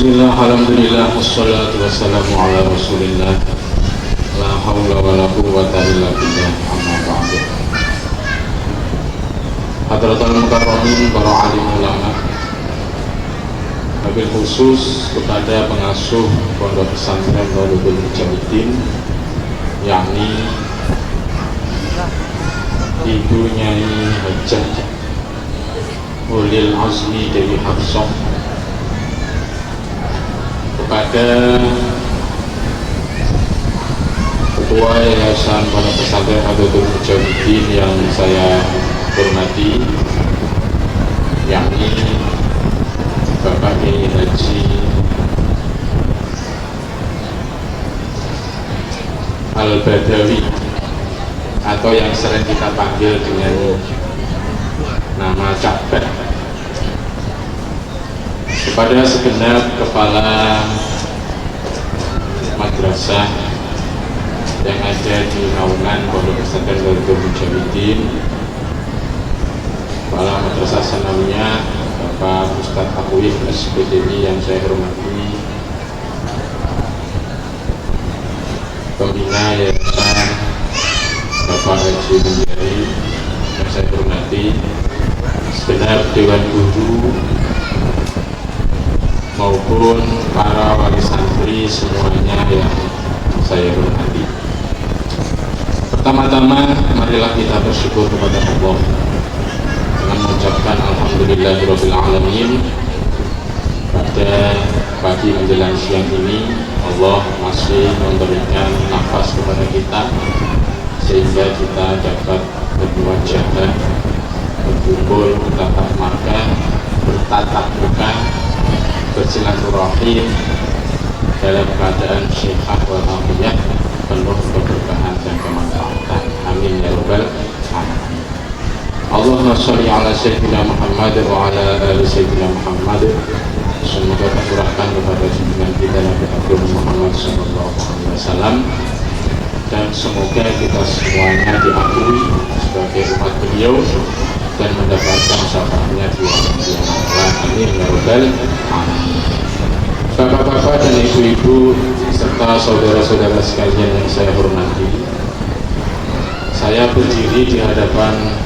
Bismillah, alhamdulillah, wassalatu wassalamu ala rasulillah. La hawla wa la quwwata illa billah, amma ba'du. Hadratul mukarramin, para alim ulama, wabil khusus kepada pengasuh Pondok Pesantren Nurul Mujahidin, yakni Ibu Nyai Hajah Ulil Azmi Dewi Hafsah, kepada Ketua Yayasan Pondok Pesantren Nurul Mujahidin yang saya hormati, yakni Bapak Kiai Haji Al-Badawi, atau yang sering kita panggil dengan nama Cak Bad, kepada segenap kepala madrasah yang ada di naungan Pondok Pesantren Nurul Mujahidin, kepala madrasah sanawiyah Bapak Ustadz Akwif SPDI yang saya hormati, pembina yayasan Bapak Haji Munjari yang saya hormati, segenap dewan guru maupun para wali santri semuanya yang saya hormati. Pertama-tama marilah kita bersyukur kepada Allah dengan mengucapkan alhamdulillahirabbil alamin. Pada pagi menjelang siang ini Allah masih memberikan nafas kepada kita sehingga kita dapat berwajah, berkumpul, bertatap muka, bersilaturahim dalam keadaan sehat walafiat, penuh keberkahan dan kemanfaatan. Amin ya rabbal alamin. Allahumma sholli ala sayyidina Muhammad wa ala ali sayyidina Muhammad. Semoga tercurahkan kepada junjungan kita Nabi Agung Muhammad sallallahu alaihi wasallam, dan semoga kita semuanya diakui sebagai umat beliau dan mendapatkan syafaatnya di alam kiamat. Amin ya rabbal alamin. Bapak-bapak dan ibu-ibu serta saudara-saudara sekalian yang saya hormati, saya berdiri di hadapan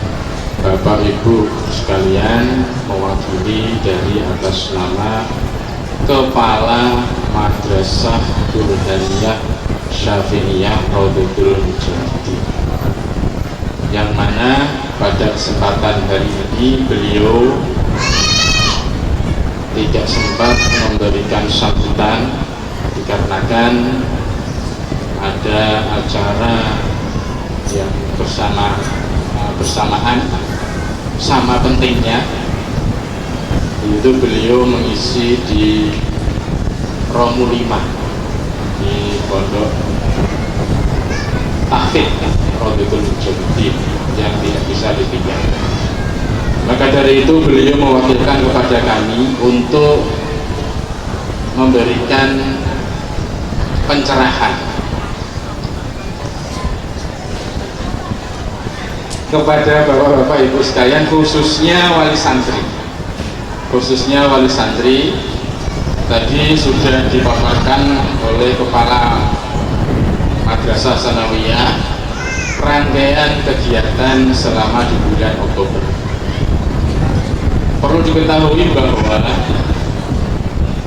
Bapak Ibu sekalian mewakili dari atas nama Kepala Madrasah Burhaniyah Syafi'iyah Raudhatul Mujahidin, yang mana pada kesempatan hari ini beliau tidak sempat memberikan sambutan dikarenakan ada acara yang bersamaan sama pentingnya, yaitu beliau mengisi di Romu 5 di Pondok Tahfidz Raudhatul Mujahidin yang tidak bisa ditinggal. Maka dari itu beliau mewakilkan kepada kami untuk memberikan pencerahan kepada bapak-bapak ibu sekalian, khususnya wali santri. Tadi sudah dipaparkan oleh Kepala Madrasah Sanawiyah rangkaian kegiatan selama di bulan Oktober. Perlu diketahui bahwa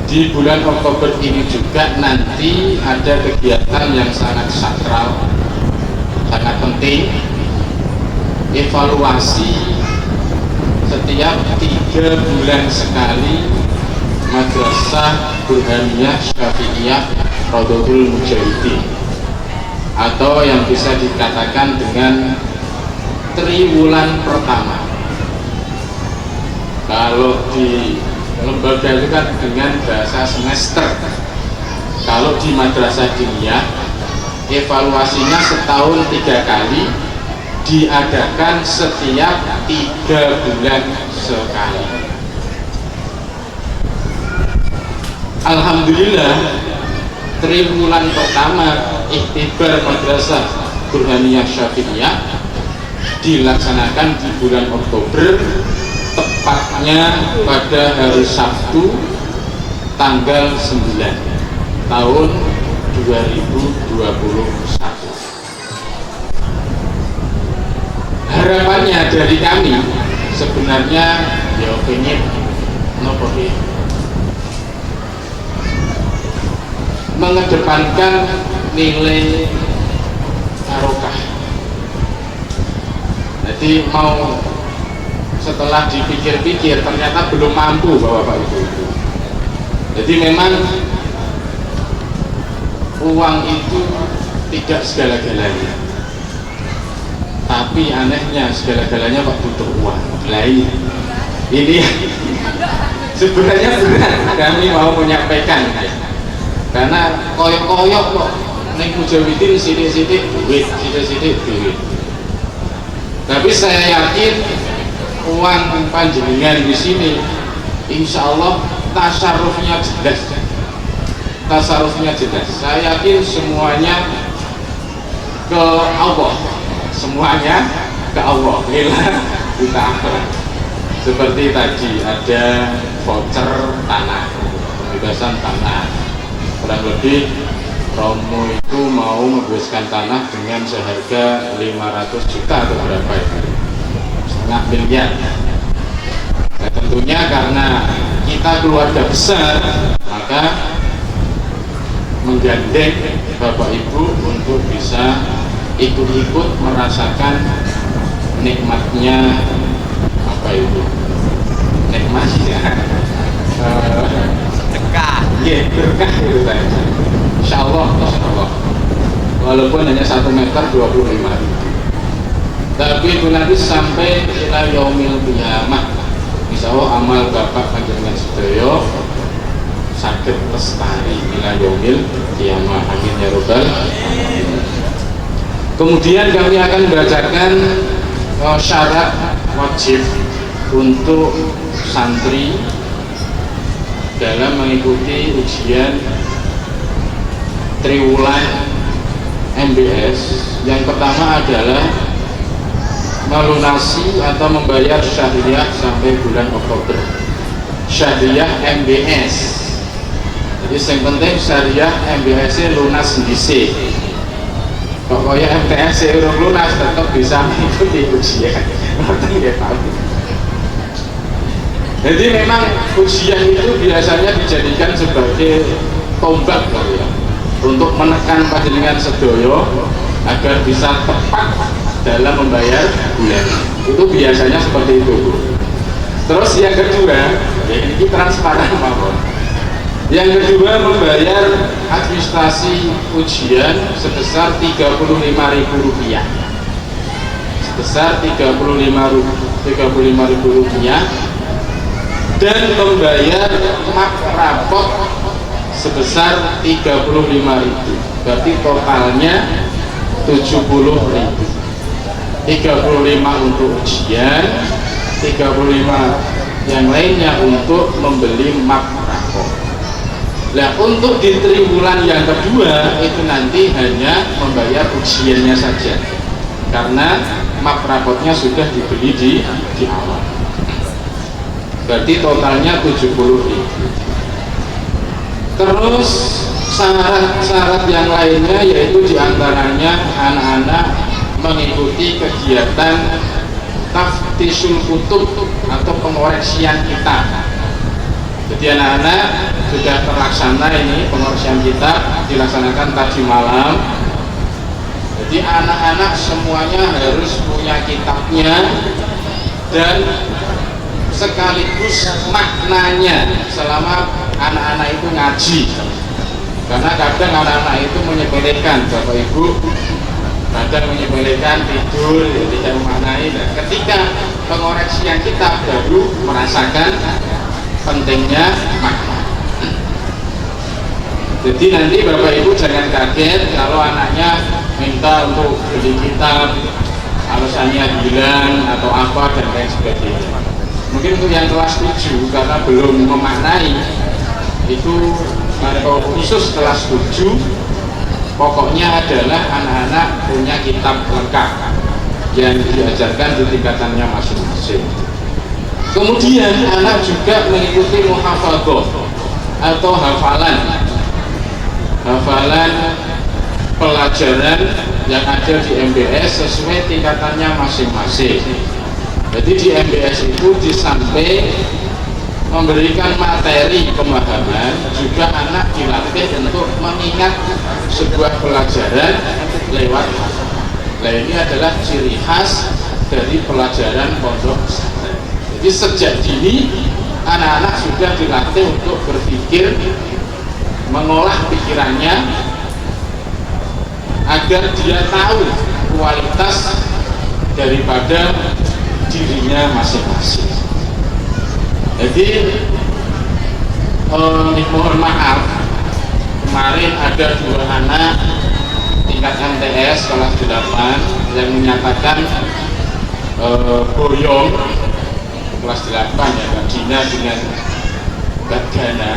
di bulan Oktober ini juga nanti ada kegiatan yang sangat sakral, sangat penting, evaluasi setiap 3 bulan sekali Madrasah Burhaniyah Syafi'iyah Raudhatul Mujahidin, atau yang bisa dikatakan dengan triwulan pertama. Kalau di lembaga itu kan dengan bahasa semester. Kalau di madrasah diniyah evaluasinya setahun 3 kali, diadakan setiap 3 bulan sekali. Alhamdulillah, triwulan pertama iktibar Madrasah Burhaniyah Syafi'iyah dilaksanakan di bulan Oktober, tepatnya pada hari Sabtu tanggal 9 tahun 2021. Harapannya dari kami sebenarnya ya pengen nopo mengedepankan nilai barokah. Jadi mau setelah dipikir-pikir ternyata belum mampu Bapak Ibu. Jadi memang uang itu tidak segala-galanya, tapi anehnya segala-galanya kok butuh uang. Lain ini sebenarnya benar kami mau menyampaikan, karena koyok-koyok kok neng Mujawidin sidik-sidik duit, sidik-sidik duit. Tapi saya yakin uang panjenengan di sini, insya Allah tasarrufnya jelas. Tasarrufnya jelas. Saya yakin semuanya ke Allah, semuanya ke Allah. Kita seperti tadi ada voucher tanah, pembebasan tanah. Kurang lebih Romo itu mau membebaskan tanah dengan seharga 500 juta atau berapa ya? Setengah miliar. Nah, tentunya karena kita keluarga besar, maka menggandeng Bapak Ibu untuk bisa ikut-ikut merasakan nikmatnya apa itu? Nikmatnya berkah. Iya, berkah itu saya. Insya Allah, walaupun hanya 1 meter 25.000, tapi itu nanti sampai ila yaumil qiyamah. Insya Allah amal Bapak panjenengan sedaya saged lestari ila yaumil qiyamah. Amin ya rabbal alamin. Kemudian kami akan membacakan syarat wajib untuk santri dalam mengikuti ujian triwulan MBS. Yang pertama adalah melunasi atau membayar syariah sampai bulan Oktober. Syariah MBS. Jadi yang penting syariah MBS lunas dhisik. Pokoknya MTS urung lunas tetap bisa mengikuti ujian. Jadi memang ujian itu biasanya dijadikan sebagai tombak ya, untuk menekan panjenengan sedoyo agar bisa tepat dalam membayar bulan. Itu biasanya seperti itu. Terus yang kedua, ya ini transparan mawon. Yang kedua, membayar administrasi ujian sebesar Rp35.000. Sebesar Rp35.000 dan membayar mak rapot sebesar 35.000, berarti totalnya 70.000. 35 untuk ujian, 35 yang lainnya untuk membeli map rapot. Nah, untuk di triwulan yang kedua itu nanti hanya membayar ujiannya saja, karena map rapotnya sudah dibeli di awal. Berarti totalnya 70.000. Terus syarat-syarat yang lainnya yaitu diantaranya anak-anak mengikuti kegiatan taftisul kutub atau pengoreksian kitab. Jadi anak-anak sudah terlaksana ini pengoreksian kitab dilaksanakan tadi malam. Jadi anak-anak semuanya harus punya kitabnya dan sekaligus maknanya selama anak-anak itu ngaji, karena kadang anak-anak itu menyepelekan Bapak Ibu, kadang menyepelekan tidur, tidak memaknai. Dan ketika pengoreksian kita baru merasakan pentingnya makna. Jadi nanti Bapak Ibu jangan kaget kalau anaknya minta untuk beli kitab, alasannya hilang atau apa dan lain sebagainya. Mungkin untuk yang kelas 7 karena belum memaknai itu, khusus kelas 7 pokoknya adalah anak-anak punya kitab lengkap yang diajarkan di tingkatannya masing-masing. Kemudian anak juga mengikuti muhafadzah. atau hafalan pelajaran yang ada di MBS sesuai tingkatannya masing-masing. Jadi di MBS itu di samping memberikan materi pemahaman, juga anak dilatih untuk mengingat sebuah pelajaran lewat hafalan. Nah, ini adalah ciri khas dari pelajaran pondok pesantren. Jadi sejak dini anak-anak sudah dilatih untuk berpikir, mengolah pikirannya agar dia tahu kualitas daripada dirinya masing-masing. Jadi mohon maaf, kemarin ada 2 anak tingkat MTS kelas 8 yang menyatakan boyong kelas 8 ya, Mbak Dina dengan Mbak Gana.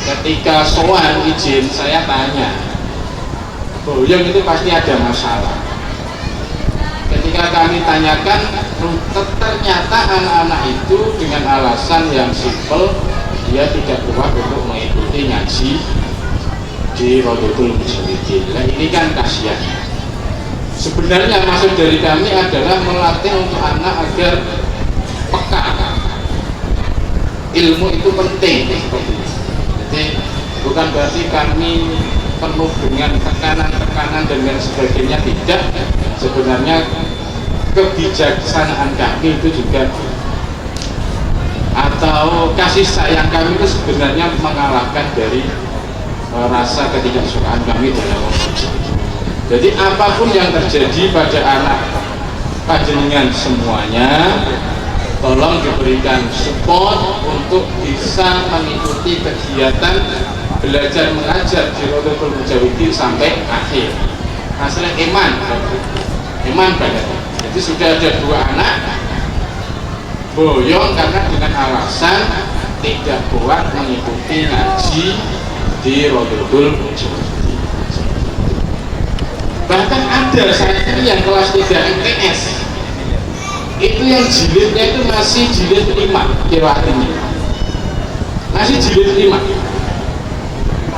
Ketika soal izin, saya tanya, boyong itu pasti ada masalah. Ketika kami tanyakan, ternyata anak-anak itu dengan alasan yang simpel, dia tidak kuat untuk mengikuti ngaji di Rodotul Mujawidin. Nah, ini kan kasihan. Sebenarnya maksud dari kami adalah melatih untuk anak agar peka. Ilmu itu penting seperti itu. Jadi bukan berarti kami penuh dengan tekanan-tekanan dan lain sebagainya, tidak. Sebenarnya kebijaksanaan kami itu juga, atau kasih sayang kami itu sebenarnya mengalahkan dari rasa ketidaksukaan kami dalam mengaji. Jadi apapun yang terjadi pada anak panjenengan semuanya, tolong diberikan support untuk bisa mengikuti kegiatan belajar mengajar di Rodotul Mujawidin sampai akhir. Masalah iman banget. Jadi sudah ada 2 anak boyong karena dengan alasan tidak kuat mengikuti ngaji di Rodotul Mujawidin. Bahkan ada saat ini yang kelas 3 MTS itu yang jilidnya itu masih jilid 5 kira ini, masih jilid 5.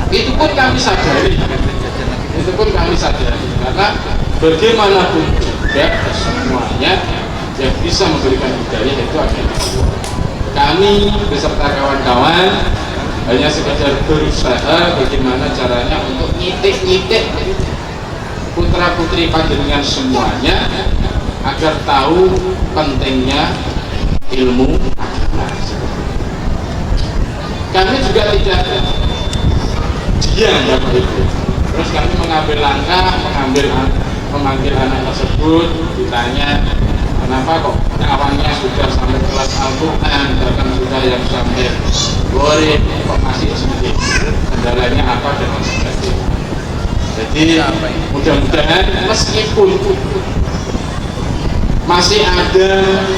Itu pun kami sadari, karena bagaimanapun juga semuanya yang bisa memberikan hidayah itu adalah Allah. Kami beserta kawan-kawan hanya sekedar berusaha bagaimana caranya untuk nyitik-nyitik putra putri panjenengan semuanya agar tahu pentingnya ilmu agama. Kami juga tidak diam Bapak Ibu. Terus kami mengambil langkah, memanggil anak tersebut, ditanya kenapa kok kawannya sudah sampai kelas Al-Quran, bahkan sudah yang sampai Gori, kok masih sedikit, kendalanya apa dan sebagainya. Jadi mudah-mudahan meskipun masih ada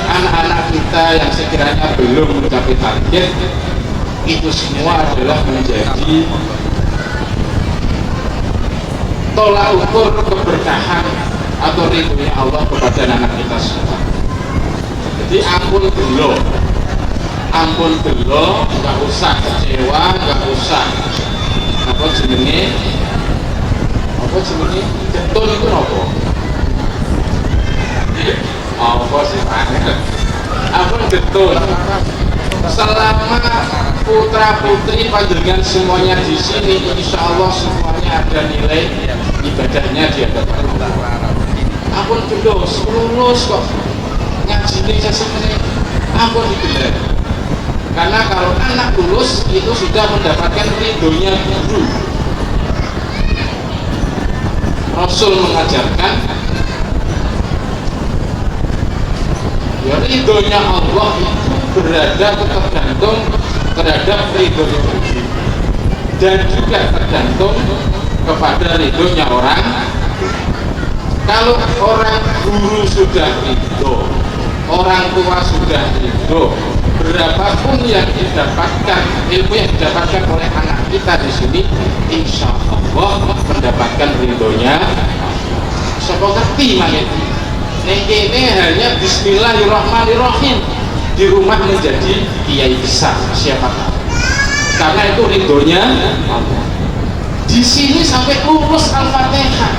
anak-anak kita yang sekiranya belum mencapai target, itu semua adalah menjadi tolak ukur keberkahan atau ridhonya Allah kepada anak kita semua. Jadi ampun dulu, nggak usah kecewa, nggak usah apa jenenge ketun itu apa? Apa sih ampun getun. Selama putra putri panjenengan semuanya di sini, insya Allah semuanya ada nilai ibadahnya di hadapan Allah. Ampun lulus kok ngaji ini sebenarnya ampun dibelar. Karena kalau anak lulus itu sudah mendapatkan ridhonya guru. Rasul mengajarkan ya ridhonya Allah itu berada tergantung terhadap ridhonya guru, dan juga tergantung kepada ridhonya orang. Kalau orang guru sudah ridho, orang tua sudah ridho, berapapun yang didapatkan, ilmu yang didapatkan oleh anak kita di sini, insya Allah mendapatkan ridhonya. Siapa ngerti makanya? Ini hanya Bismillahirrahmanirrahim, di rumah menjadi kiai besar, siapa tahu. karena itu ridhonya Allah. Di sini sampai lulus Al-Fatihah,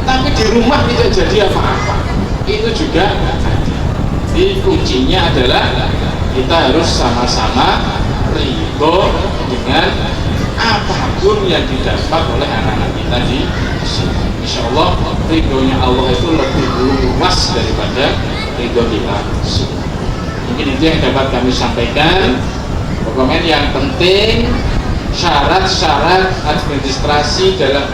tapi di rumah tidak jadi apa-apa, itu juga ada. Jadi kuncinya adalah kita harus sama-sama ridho dengan apapun yang didapat oleh anak-anak kita di sini. Insya Allah ridhonya Allah itu lebih luas daripada ridho kita semua. Mungkin itu yang dapat kami sampaikan. Pokoknya yang penting syarat-syarat administrasi dalam